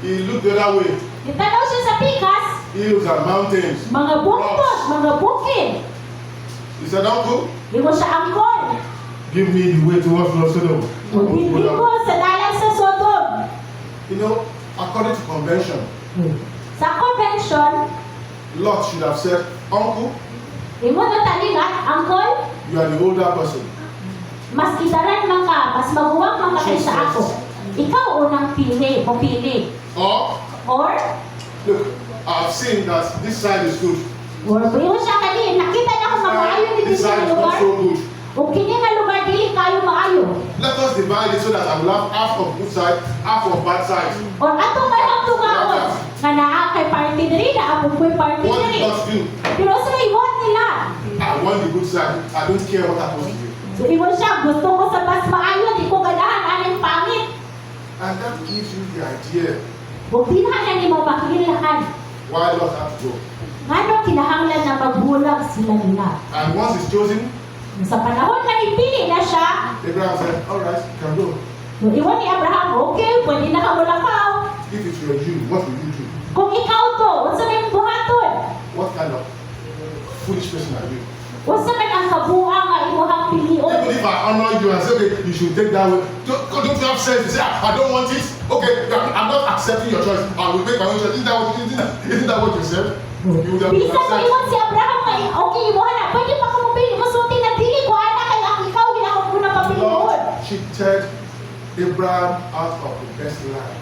He looked the other way. Gitanaw siya sa pikas, Hills and mountains. mga bukod, mga bukid. He said, Uncle, Ingon siya, angkol. give me the way towards Sodom. Hindi ko sa dalan sa Sodom. You know, according to convention, Sa convention, Lot should have said, Uncle, ingon na taligat, angkol, you are the older person. mas idaran man ka, mas maguwang man ka kaysa ako. Ikaw unang pili, mapili. Or, Look, I've seen that this side is good. ingon siya kani, nakita na kung maayo ni This dito side sa is not lugar. so good. O kini nga lugar, dili kayo maayo. Let us divide it so that I will have half of good side, half of bad side. Or ato man ang tungaon, nga naa kay party diri, na ako ko'y party What diri. did God do? Pero sa iwan nila. I want the good side. I don't care what happens to you. So ingon siya, gusto ko sa mas maayo, di ko ganahan aning pangit. And that gives you the idea Huwag dinhan na ni mo makilahan. why Lot had to go. Ngano kinahanglan na magbulag sila nila. And once he's chosen, Sa panahon na ipili na siya, Abraham said, all right, you can go. nung iwan ni Abraham, okay, pwede na ka wala ka. If it were you, what would you do? Kung ikaw to, unsa may buhaton? What kind of foolish person are you? Unsa man ang kabuang nga imuhang pilion? Even if I honor you and say, okay, you should take that way, don't you have sense to say, I don't want it? Okay, I'm not accepting your choice. I will make my own choice. Isn't that what you said? You would have Bisa mo said, iwan si Abraham nga, okay, imuha na, pwede pa ka mapili, masuti na dili ko, anak, kaya ikaw, ginakot ko na papilion. Lord cheated Abraham out of the best land.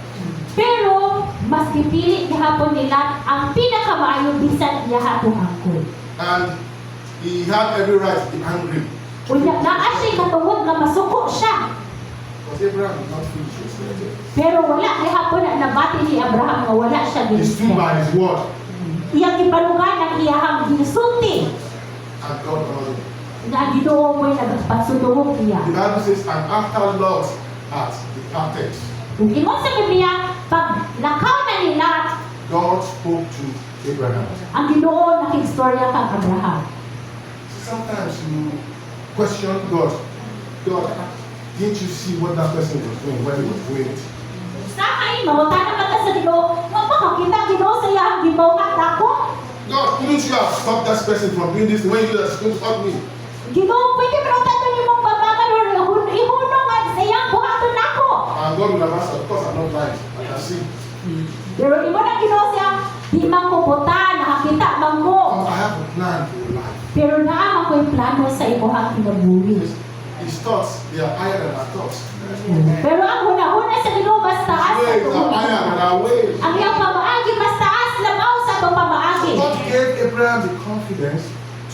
Pero, mas dipili ni hapon nila ang pinakamaayong bisan niya hapon angkol. And he had every right to be angry. Unya, naa siya katungod nga masuko siya. But Abraham did not finish his letter. Pero wala ni hapon na nabati ni Abraham nga wala siya He stood ginisya. by his word Iyang ipalugan ang iyahang gisulti. and God honored him. Na Ginoo mo'y nagpasunuhog niya. The Bible says, and after Lot had departed, Kung ingon sa Biblia, pag lakaw na nila, God spoke to Abraham. ang Ginoo nakigstorya kang Abraham. Sometimes you question God. God, didn't you see what that person was doing when he was doing it? Sa kay mawata na sa Ginoo, mapakakita Ginoo sa iyang gibuhat ako. God, couldn't you have stopped that person from doing this the way you did that's going to hurt me? Ginoo, pwede pero tato ni mong babakan or ihunong at sa iyang buhaton ako. And God will have answered, of course I'm not lying. I can see. Pero imo na Ginoo siya, di man ko buta, nakakita man mo. I have a plan for your life. Pero naaman ko yung plano sa imuhang kinabuhi. His thoughts, they are higher than our thoughts. Pero ang huna-huna sa Ginoo mas taas His sa ways are higher than our ways. Ang iyang pamaagi mas taas labaw sa itong pamaagi. God gave Abraham the confidence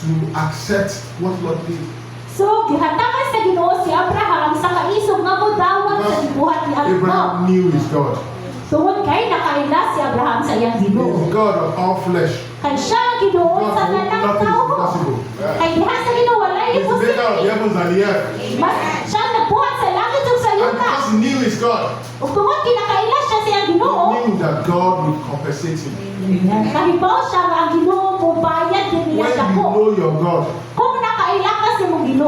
to accept what Lot did. So, gihatangan sa Ginoo si Abraham sa kaisog nga mudawat sa gibuhat ni Abraham. Abraham knew his God. Tungod kay nakaila si Abraham sa iyang He is Ginoo. the God of all flesh. Kay siya ang Ginoo God sa who tanang nothing is tao. impossible. Kay diha sa Ginoo wala He's the maker of the imposible. heavens and the earth. Mas siya ang nagbuhat sa langit ug sa And yuta. because he knew his God, Ug tungod kinakaila siya sa iyang he Ginoo. knew that God would compensate him. Kahibaw siya nga ang Ginoo mo bayad din When niya you dako. know your God, Kung